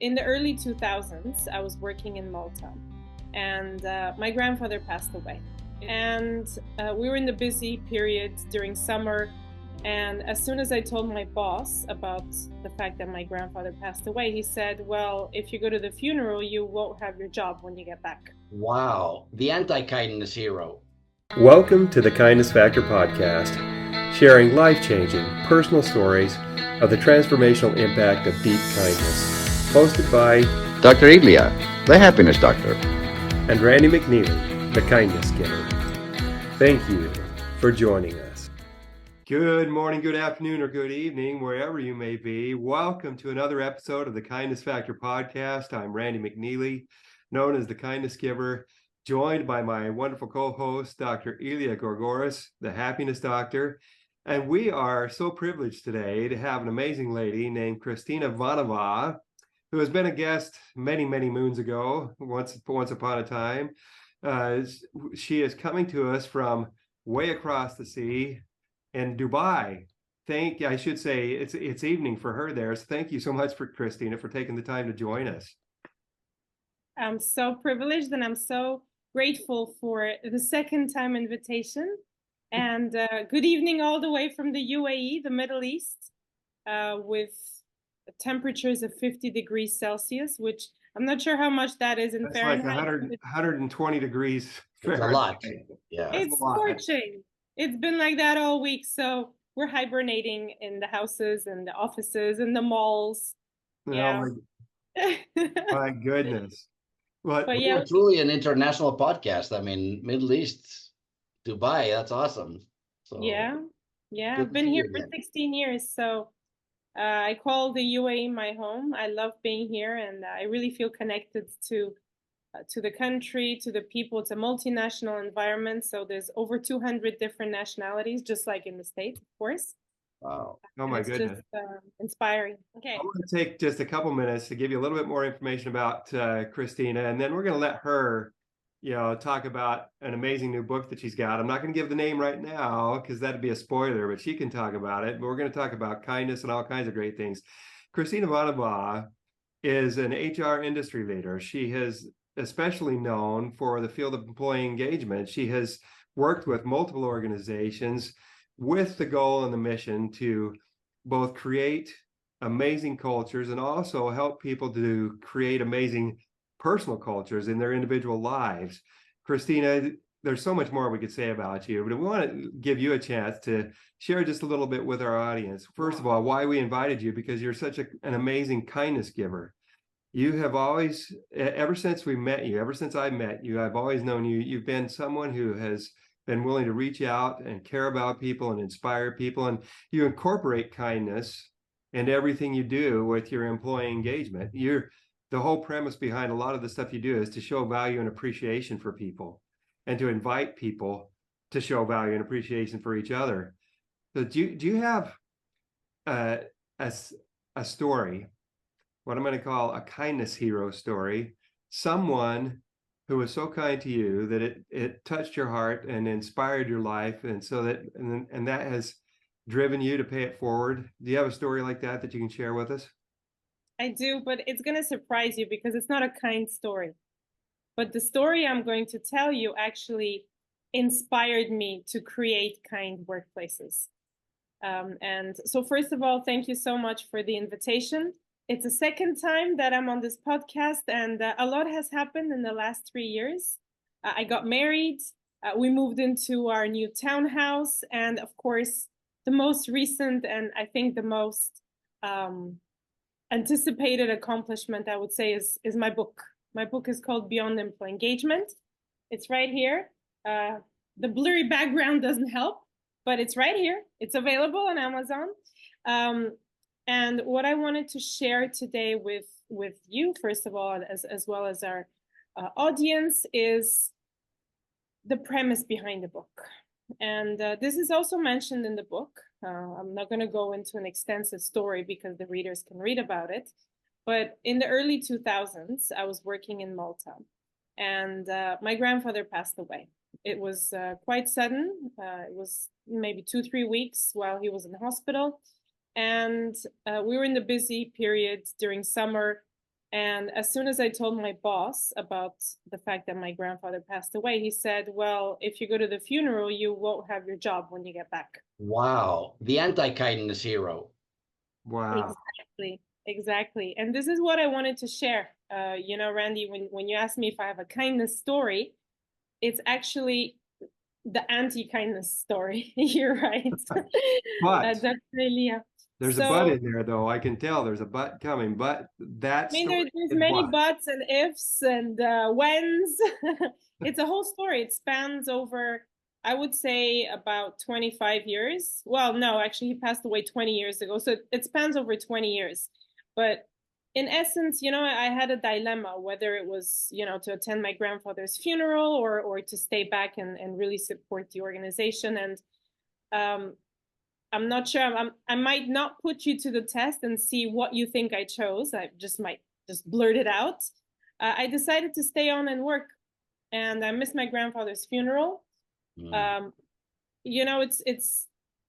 In the early 2000s, I was working in Malta, and my grandfather passed away. And we were in the busy period during summer. And as soon as I told my boss about the fact that my grandfather passed away, he said, well, if you go to the funeral, you won't have your job when you get back. Wow, the anti-kindness hero. Welcome to the Kindness Factor podcast, sharing life-changing personal stories of the transformational impact of deep kindness. Hosted by Dr. Elia, the happiness doctor, and Randall McNeely, the kindness giver. Thank you for joining us. Good morning, good afternoon, or good evening, wherever you may be. Welcome to another episode of the Kindness Factor podcast. I'm Randall McNeely, known as the kindness giver, joined by my wonderful co-host, Dr. Elia Gourgouris, the happiness doctor. And we are so privileged today to have an amazing lady named Kristina Vaneva, who has been a guest many, many moons ago, once upon a time. She is coming to us from way across the sea in Dubai. I should say it's evening for her there. So thank you so much for Kristina for taking the time to join us. I'm so privileged and I'm so grateful for the second time invitation. And good evening all the way from the UAE, the Middle East, with temperatures of 50 degrees Celsius, which I'm not sure how much that is in That's Fahrenheit. like 120 degrees Fahrenheit. It's a lot. Yeah. It's scorching. It's been like that all week. So we're hibernating in the houses and the offices and the malls. Yeah. Oh my goodness. But yeah, We're truly an international podcast. I mean, Middle East, Dubai, that's awesome. So yeah. I've been here for 16 years. So I call the UAE my home. I love being here, and I really feel connected to the country, to the people. It's a multinational environment, so there's over 200 different nationalities, just like in the States, of course. Wow. Oh my goodness. Just inspiring. Okay. I'm going to take just a couple minutes to give you a little bit more information about Kristina, and then we're going to let her, talk about an amazing new book that she's got. I'm not going to give the name right now because that'd be a spoiler, but she can talk about it. But we're going to talk about kindness and all kinds of great things. Kristina Vaneva is an HR industry leader. She has especially known for the field of employee engagement. She has worked with multiple organizations with the goal and the mission to both create amazing cultures and also help people to create amazing personal cultures in their individual lives. Kristina, there's so much more we could say about you, but we want to give you a chance to share just a little bit with our audience. First of all, why we invited you, because you're such an amazing kindness giver. You have always, ever since I met you, I've always known you. You've been someone who has been willing to reach out and care about people and inspire people. And you incorporate kindness in everything you do with your employee engagement. The whole premise behind a lot of the stuff you do is to show value and appreciation for people and to invite people to show value and appreciation for each other. So do you have a story, what I'm going to call a kindness hero story, someone who was so kind to you that it touched your heart and inspired your life, and so that has driven you to pay it forward? Do you have a story like that you can share with us? I do, but it's going to surprise you because it's not a kind story. But the story I'm going to tell you actually inspired me to create kind workplaces. And so first of all, thank you so much for the invitation. It's the second time that I'm on this podcast, and a lot has happened in the last 3 years. I got married, we moved into our new townhouse, and of course, the most recent and I think the most anticipated accomplishment, I would say, is my book. My book is called Beyond Employee Engagement. It's right here. The blurry background doesn't help, but it's right here. It's available on Amazon. And what I wanted to share today with you, first of all, as well as our audience, is the premise behind the book. And this is also mentioned in the book. I'm not going to go into an extensive story because the readers can read about it. But in the early 2000s, I was working in Malta, and my grandfather passed away. It was quite sudden. It was maybe 2-3 weeks while he was in the hospital. And we were in the busy period during summer. And as soon as I told my boss about the fact that my grandfather passed away, he said, well, if you go to the funeral, you won't have your job when you get back. Wow. The anti-kindness hero. Wow. Exactly. And this is what I wanted to share. You know, Randy, when you asked me if I have a kindness story, it's actually the anti-kindness story. You're right. But That's Elia. there's a but in there, though. I can tell there's a but coming. But that I mean, story there's is many what? buts and ifs and whens. It's a whole story. It spans over, I would say, about 25 years. Well, no, actually, he passed away 20 years ago. So it spans over 20 years. But in essence, you know, I had a dilemma whether it was, you know, to attend my grandfather's funeral or to stay back and really support the organization. And I'm not sure. I might not put you to the test and see what you think I chose. I just might just blurt it out. I decided to stay on and work, and I missed my grandfather's funeral. You know, it's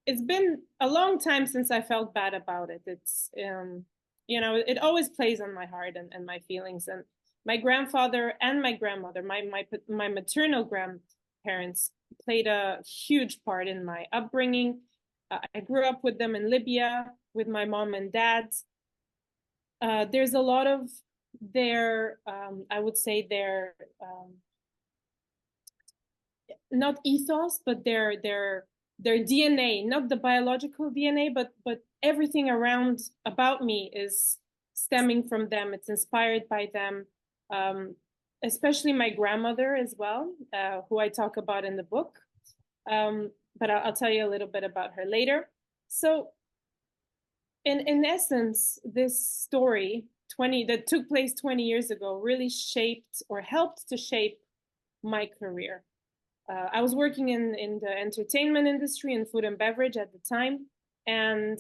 been a long time since I felt bad about it. It's you know, it always plays on my heart and my feelings. And my grandfather and my grandmother, my maternal grandparents, played a huge part in my upbringing. I grew up with them in Libya with my mom and dad. There's a lot of their, I would say their, not ethos, but their DNA, not the biological DNA, but everything around about me is stemming from them. It's inspired by them, especially my grandmother as well, who I talk about in the book. But I'll tell you a little bit about her later. So in essence, this story that took place 20 years ago really shaped or helped to shape my career. I was working in the entertainment industry and food and beverage at the time. And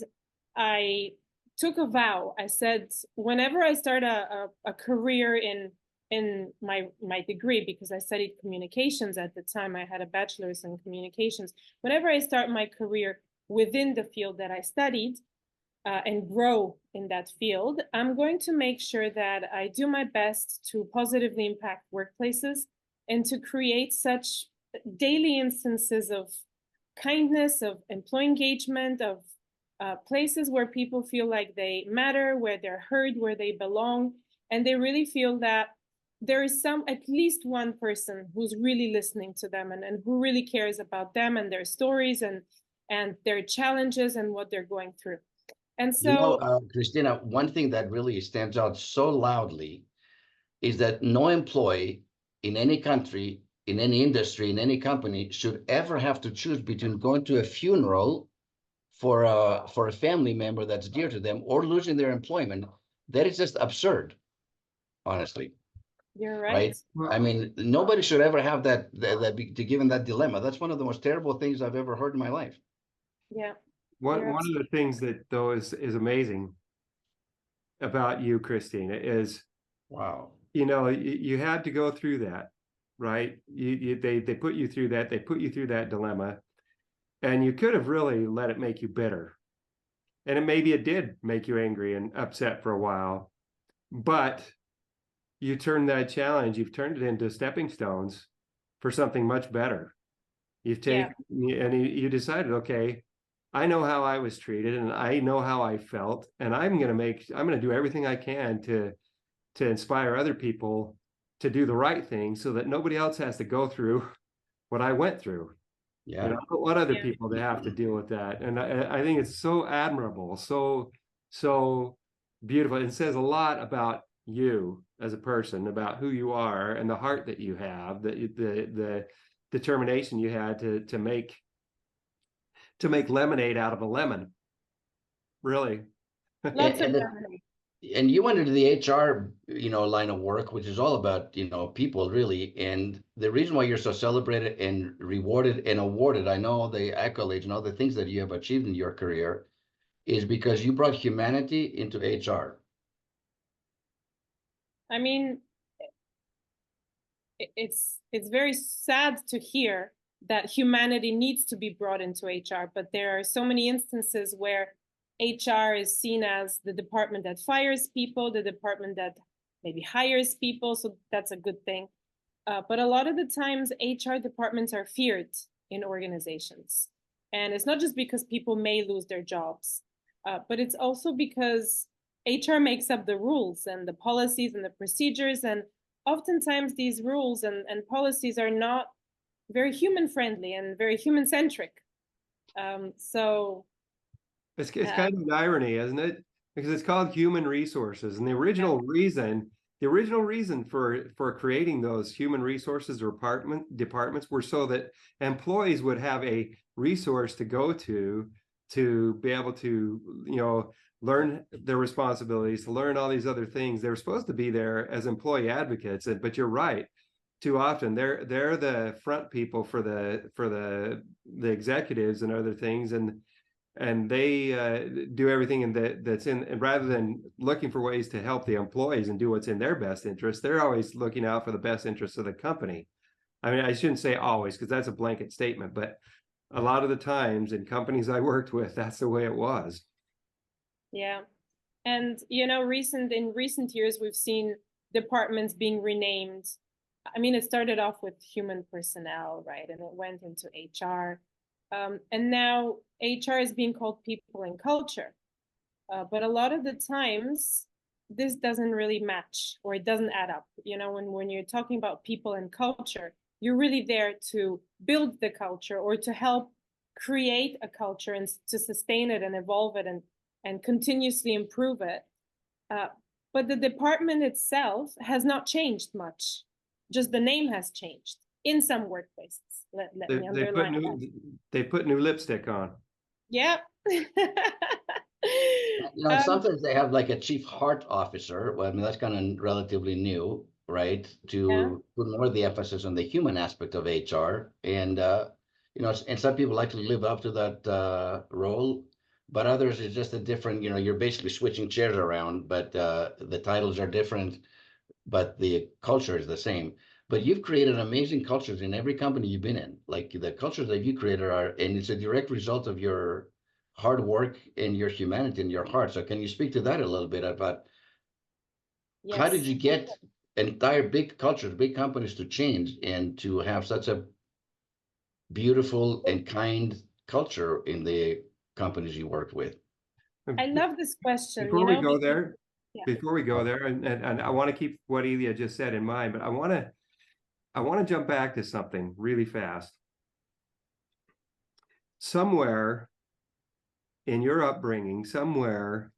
I took a vow. I said, whenever I start a career in my degree, because I studied communications at the time, I had a bachelor's in communications. Whenever I start my career within the field that I studied and grow in that field, I'm going to make sure that I do my best to positively impact workplaces and to create such daily instances of kindness, of employee engagement, of places where people feel like they matter, where they're heard, where they belong, and they really feel that there is at least one person who's really listening to them and who really cares about them and their stories and their challenges and what they're going through. And so, you know, Kristina, one thing that really stands out so loudly is that no employee in any country, in any industry, in any company should ever have to choose between going to a funeral for a family member that's dear to them or losing their employment. That is just absurd, honestly. You're right. I mean, nobody should ever have that be given that dilemma. That's one of the most terrible things I've ever heard in my life. Yeah. One of the things that though is amazing about you, Kristina, is wow. You know, you had to go through that, right? They put you through that. They put you through that dilemma, and you could have really let it make you bitter, and maybe it did make you angry and upset for a while, but you turned that challenge. You've turned it into stepping stones for something much better. You've taken and you decided, okay, I know how I was treated, and I know how I felt, and I'm going to do everything I can to inspire other people to do the right thing so that nobody else has to go through what I went through. Yeah. You know, I don't want other people to have to deal with that. And I think it's so admirable, so beautiful. It says a lot about you as a person, about who you are and the heart that you have, the determination you had to make lemonade out of a lemon. Really. Lots of lemonade. And you went into the HR, you know, line of work, which is all about, you know, people really. And the reason why you're so celebrated and rewarded and awarded, I know the accolades and all the things that you have achieved in your career, is because you brought humanity into HR. I mean, it's very sad to hear that humanity needs to be brought into HR, but there are so many instances where HR is seen as the department that fires people, the department that maybe hires people, so that's a good thing. But a lot of the times, HR departments are feared in organizations. And it's not just because people may lose their jobs, but it's also because HR makes up the rules and the policies and the procedures. And oftentimes these rules and policies are not very human friendly and very human centric. So it's kind of an irony, isn't it? Because it's called human resources, and the original reason for creating those human resources departments were so that employees would have a resource to go to be able to, you know, learn their responsibilities, to learn all these other things. They're supposed to be there as employee advocates, but you're right. Too often they're the front people for the executives and other things, and they do everything that's in, and rather than looking for ways to help the employees and do what's in their best interest, they're always looking out for the best interests of the company. I mean, I shouldn't say always, because that's a blanket statement, but a lot of the times in companies I worked with, that's the way it was. Yeah. And, you know, in recent years, we've seen departments being renamed. I mean, it started off with human personnel, right? And it went into HR. And now HR is being called people and culture. But a lot of the times, this doesn't really match, or it doesn't add up. You know, when you're talking about people and culture, you're really there to build the culture or to help create a culture and to sustain it and evolve it and continuously improve it. But the department itself has not changed much. Just the name has changed in some workplaces. Let me underline that. They put new lipstick on. Yeah. You know, sometimes they have like a chief heart officer. Well, I mean, that's kind of relatively new, right? To put more of the emphasis on the human aspect of HR. And, you know, and some people actually live up to that role, but others is just a different, you know, you're basically switching chairs around, but the titles are different, but the culture is the same. But you've created amazing cultures in every company you've been in. Like the cultures that you created and it's a direct result of your hard work and your humanity and your heart. So can you speak to that a little bit about how did you get entire big cultures, big companies to change and to have such a beautiful and kind culture in the companies you worked with? I love this question. Before we go there, and I want to keep what Elia just said in mind, but I want to jump back to something really fast. Somewhere in your upbringing, somewhere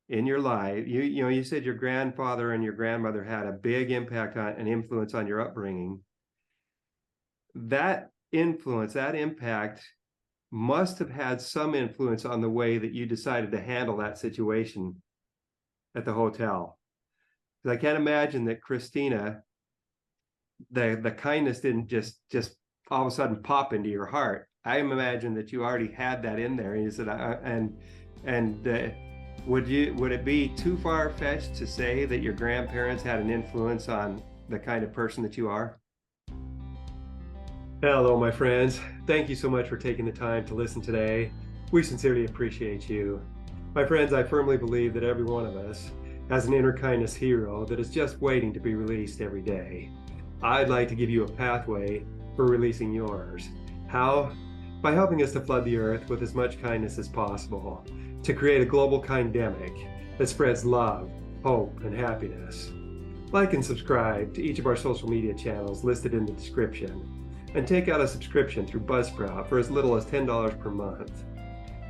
in your life, you know, you said your grandfather and your grandmother had a big impact on and influence on your upbringing. That influence, that impact must have had some influence on the way that you decided to handle that situation at the hotel. Because I can't imagine that Kristina, the kindness didn't just all of a sudden pop into your heart. I imagine that you already had that in there, and you said, would it be too far-fetched to say that your grandparents had an influence on the kind of person that you are? Hello, my friends. Thank you so much for taking the time to listen today. We sincerely appreciate you. My friends, I firmly believe that every one of us has an inner kindness hero that is just waiting to be released every day. I'd like to give you a pathway for releasing yours. How? By helping us to flood the earth with as much kindness as possible, to create a global kindemic that spreads love, hope, and happiness. Like and subscribe to each of our social media channels listed in the description, and take out a subscription through Buzzsprout for as little as $10 per month.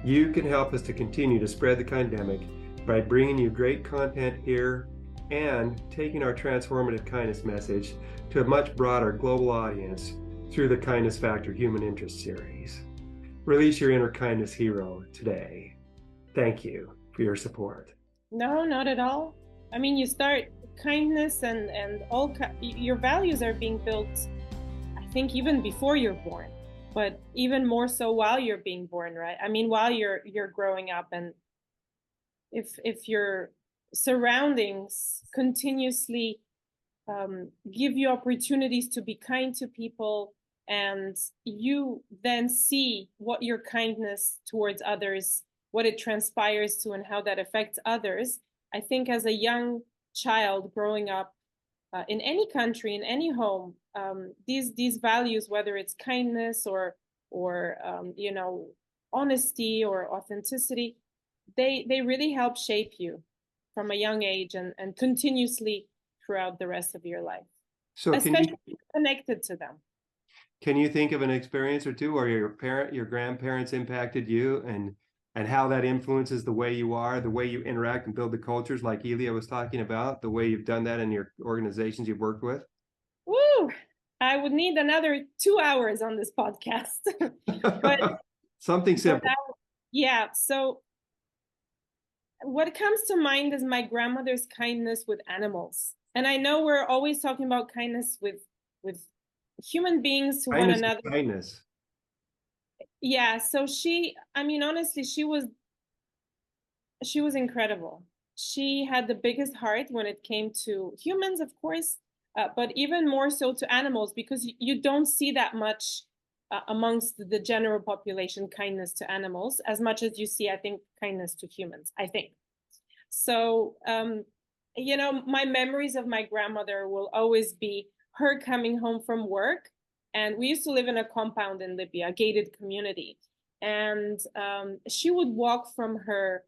You can help us to continue to spread the kindemic by bringing you great content here and taking our transformative kindness message to a much broader global audience through the Kindness Factor Human Interest series. Release your inner kindness hero today. Thank you for your support. No, not at all. I mean, you start kindness and all your values are being built, I think, even before you're born, but even more so while you're being born, right? I mean, while you're growing up, and if your surroundings continuously give you opportunities to be kind to people, and you then see what your kindness towards others, what it transpires to, and how that affects others. I think as a young child growing up in any country, in any home, these values, whether it's kindness or you know, honesty or authenticity, they really help shape you from a young age and continuously throughout the rest of your life, So especially connected to them. can you think of an experience or two where your grandparents impacted you and how that influences the way you are, the way you interact and build the cultures like Elia was talking about, the way you've done that in your organizations you've worked with? Woo! I would need another 2 hours on this podcast. But something simple. Yeah, so what comes to mind is my grandmother's kindness with animals. And I know we're always talking about kindness with human beings to one another. Kindness. Yeah, so I mean, honestly, she was incredible. She had the biggest heart when it came to humans, of course, but even more so to animals, because you don't see that much amongst the general population, kindness to animals, as much as you see, I think, kindness to humans, I think. So, you know, my memories of my grandmother will always be her coming home from work. And we used to live in a compound in Libya, a gated community. And she would walk from her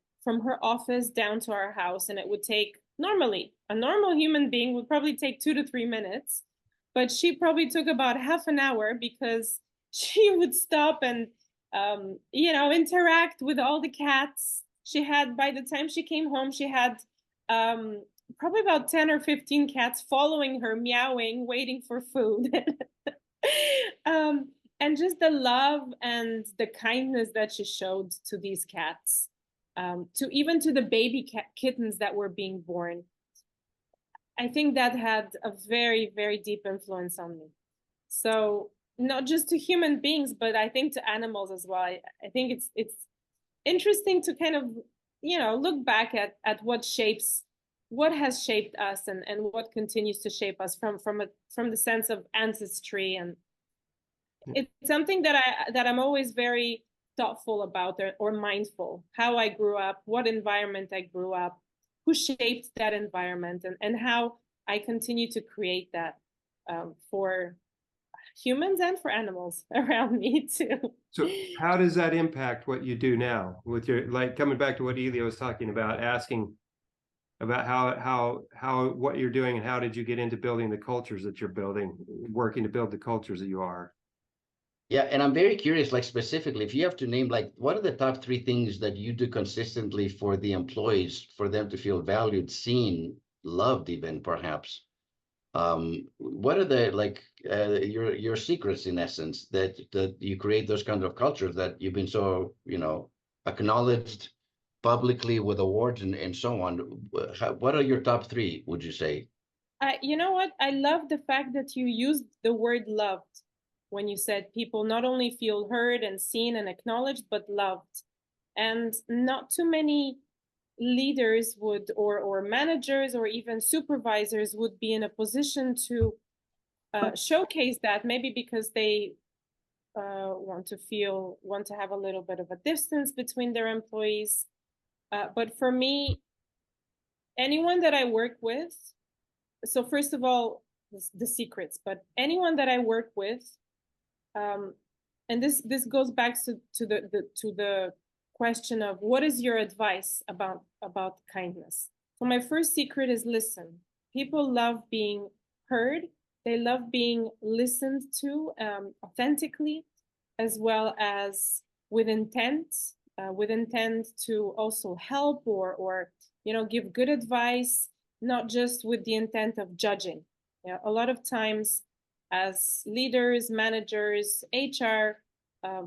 office down to our house, and it would take, normally, a normal human being would probably take 2 to 3 minutes, but she probably took about half an hour, because she would stop and, you know, interact with all the cats. She had, by the time she came home, she had probably about 10 or 15 cats following her, meowing, waiting for food. And just the love and the kindness that she showed to these cats, to the baby kittens that were being born. I think that had a very, very deep influence on me. So not just to human beings, but I think to animals as well. I think it's interesting to kind of, you know, look back at what has shaped us and what continues to shape us from the sense of ancestry. And it's something that I'm always very thoughtful about, or mindful, how I grew up, what environment I grew up, who shaped that environment, and how I continue to create that for humans and for animals around me too. So how does that impact what you do now with your, like, coming back to what Elia was talking about, asking about how what you're doing and how did you get into building the cultures that you're building, working to build the cultures that you are? Yeah, and I'm very curious, like specifically, if you have to name, like, what are the top 3 things that you do consistently for the employees, for them to feel valued, seen, loved, even perhaps? What are the, like, your secrets, in essence, that you create those kinds of cultures that you've been so, you know, acknowledged publicly with awards and so on? What are your top 3, would you say? You know what? I love the fact that you used the word loved when you said people not only feel heard and seen and acknowledged, but loved. And not too many leaders would, or managers, or even supervisors would be in a position to showcase that, maybe because they want to have a little bit of a distance between their employees. But for me, anyone that I work with, so first of all, the secrets, but anyone that I work with, and this goes back to the question of what is your advice about kindness. So my first secret is listen. People love being heard. They love being listened to authentically, as well as with intent to also help or you know, give good advice, not just with the intent of judging. Yeah, a lot of times as leaders, managers, HR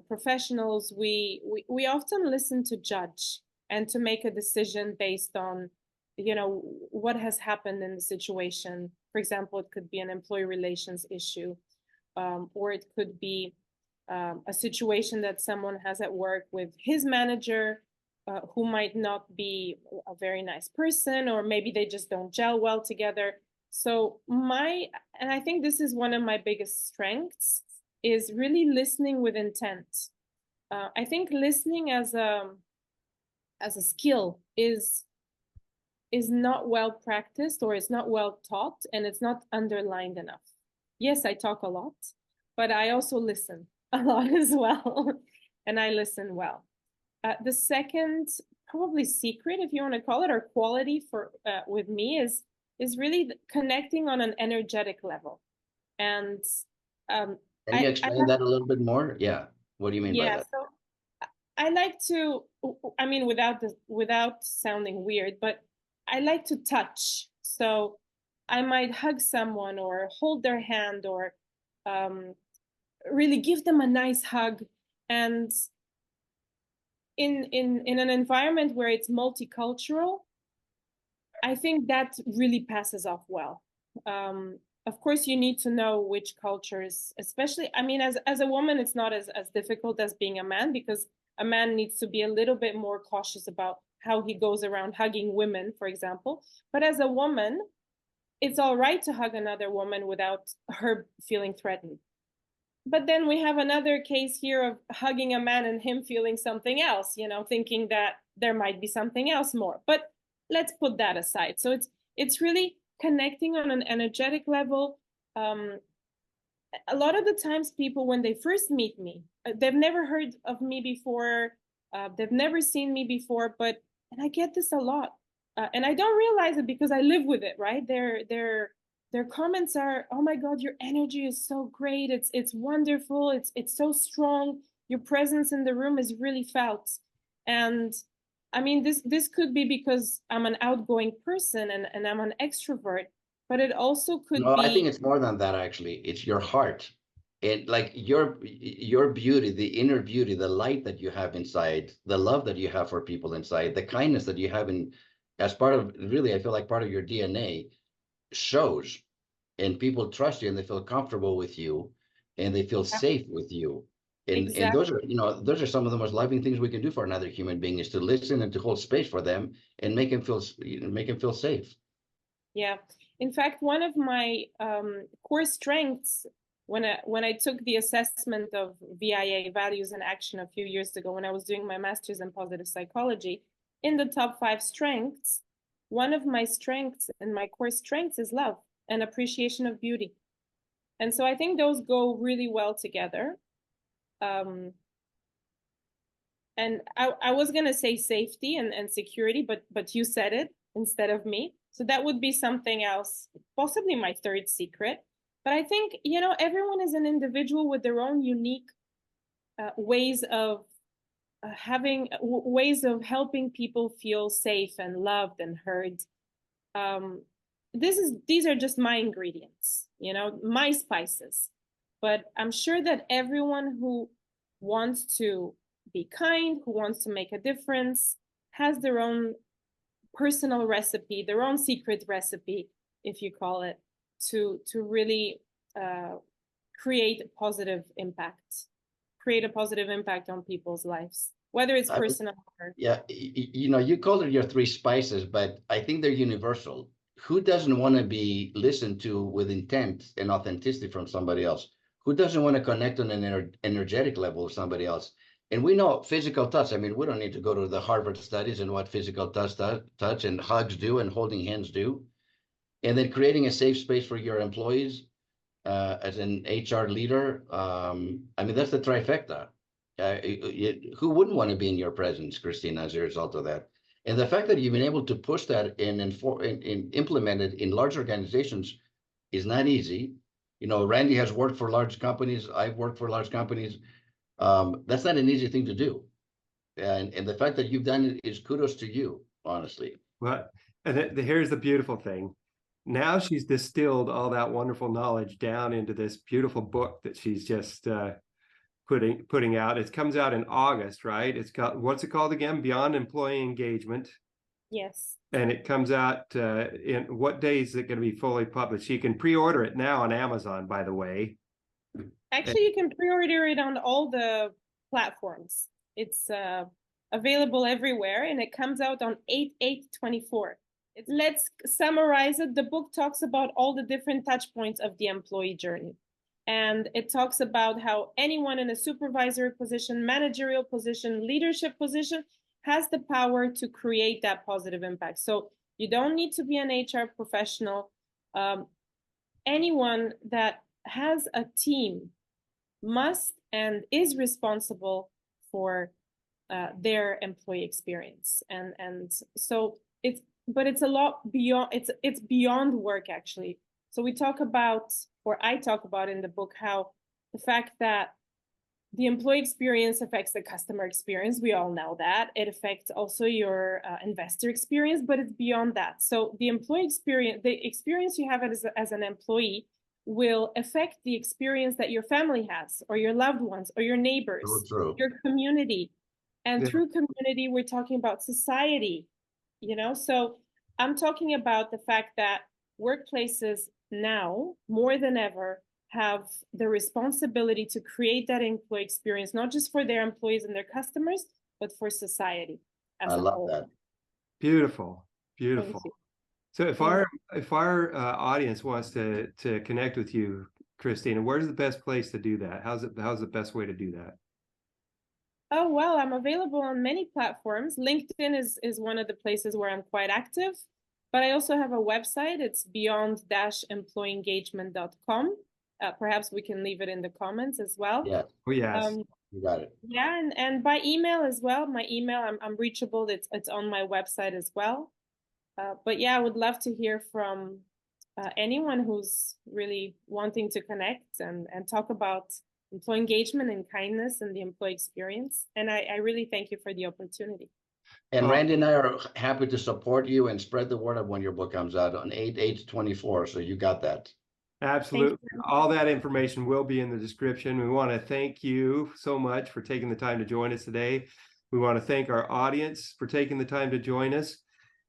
professionals, we often listen to judge and to make a decision based on, you know, what has happened in the situation. For example, it could be an employee relations issue, or it could be a situation that someone has at work with his manager, who might not be a very nice person, or maybe they just don't gel well together. So and I think this is one of my biggest strengths, is really listening with intent. I think listening as a skill is is not well practiced or it's not well taught and it's not underlined enough. Yes, I talk a lot, but I also listen a lot as well, and I listen well. The second, probably secret, if you want to call it, or quality for with me is really connecting on an energetic level. And Can you explain that a little bit more? Yeah. What do you mean by that? So I like to, I mean, without sounding weird, but I like to touch. So I might hug someone or hold their hand or really give them a nice hug. And in an environment where it's multicultural, I think that really passes off well. Of course, you need to know which cultures, especially, I mean, as a woman, it's not as difficult as being a man, because a man needs to be a little bit more cautious about how he goes around hugging women, for example. But as a woman, it's all right to hug another woman without her feeling threatened. But then we have another case here of hugging a man and him feeling something else, you know, thinking that there might be something else more. But let's put that aside. So it's really connecting on an energetic level. A lot of the times people, when they first meet me, they've never heard of me before, they've never seen me before, and I get this a lot. And I don't realize it because I live with it, right? Their comments are, "Oh my God, your energy is so great. It's wonderful. It's so strong. Your presence in the room is really felt." And I mean, this could be because I'm an outgoing person and I'm an extrovert, but it also could be. I think it's more than that, actually. It's your heart. And like your beauty, the inner beauty, the light that you have inside, the love that you have for people inside, the kindness that you have as part of, really, I feel like part of your DNA shows, and people trust you and they feel comfortable with you and they feel safe with you. And those are, those are some of the most loving things we can do for another human being, is to listen and to hold space for them and make them feel safe. Yeah. In fact, one of my core strengths when I took the assessment of VIA, Values and Action, a few years ago, when I was doing my master's in positive psychology, in the top 5 strengths, one of my strengths and my core strengths is love and appreciation of beauty. And so I think those go really well together. And I was going to say safety and security, but you said it instead of me. So that would be something else, possibly my third secret. But I think, everyone is an individual with their own unique ways of helping people feel safe and loved and heard. These are just my ingredients, my spices. But I'm sure that everyone who wants to be kind, who wants to make a difference, has their own personal recipe, their own secret recipe, if you call it, to really create a positive impact on people's lives, whether it's personal or. Yeah, you called it your 3 spices, but I think they're universal. Who doesn't want to be listened to with intent and authenticity from somebody else? Who doesn't want to connect on an energetic level with somebody else? And we know physical touch. I mean, we don't need to go to the Harvard studies and what physical touch and hugs do and holding hands do. And then creating a safe space for your employees as an HR leader. I mean, that's the trifecta. Who wouldn't want to be in your presence, Kristina, as a result of that? And the fact that you've been able to push that and implement it in large organizations is not easy. Randy has worked for large companies. I've worked for large companies. That's not an easy thing to do. And the fact that you've done it is kudos to you, honestly. Well, and here's the beautiful thing. Now she's distilled all that wonderful knowledge down into this beautiful book that she's just putting out. It comes out in August, right? It's got, what's it called again? Beyond Employee Engagement. Yes. And it comes out in what day is it going to be fully published? You can pre-order it now on Amazon, by the way. Actually, you can pre-order it on all the platforms. It's available everywhere, and it comes out on 8/8/24. Let's summarize it. The book talks about all the different touch points of the employee journey. And it talks about how anyone in a supervisory position, managerial position, leadership position has the power to create that positive impact. So You don't need to be an HR professional. Anyone that has a team must and is responsible for their employee experience, and so it's a lot beyond. It's beyond work, actually. So we talk about, or I talk about in the book, how the fact that the employee experience affects the customer experience. We all know that. It affects also your investor experience, but it's beyond that. So the employee experience, the experience you have as an employee will affect the experience that your family has, or your loved ones, or your neighbors, your community. And through community, we're talking about society, So I'm talking about the fact that workplaces now, more than ever, have the responsibility to create that employee experience, not just for their employees and their customers, but for society as a whole. I love that. Beautiful. So if our audience wants to connect with you, Kristina, where's the best place to do that? How's the best way to do that? Oh, well, I'm available on many platforms. LinkedIn is one of the places where I'm quite active, but I also have a website. It's beyond-employeeengagement.com. Perhaps we can leave it in the comments as well. Yeah. Oh, yes. You got it. Yeah, and by email as well. My email, I'm reachable. It's on my website as well. But yeah, I would love to hear from anyone who's really wanting to connect and talk about employee engagement and kindness and the employee experience. And I really thank you for the opportunity. And Randy and I are happy to support you and spread the word of when your book comes out on 8/8/24. So you got that. Absolutely. All that information will be in the description. We want to thank you so much for taking the time to join us today. We want to thank our audience for taking the time to join us.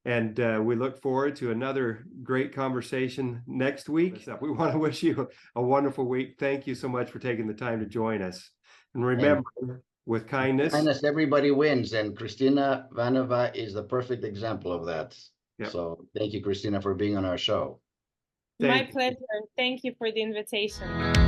And we look forward to another great conversation next week. We want to wish you a wonderful week. Thank you so much for taking the time to join us. And remember, with kindness, everybody wins. And Kristina Vaneva is the perfect example of that. Yep. So thank you, Kristina, for being on our show. My pleasure. Thank you for the invitation.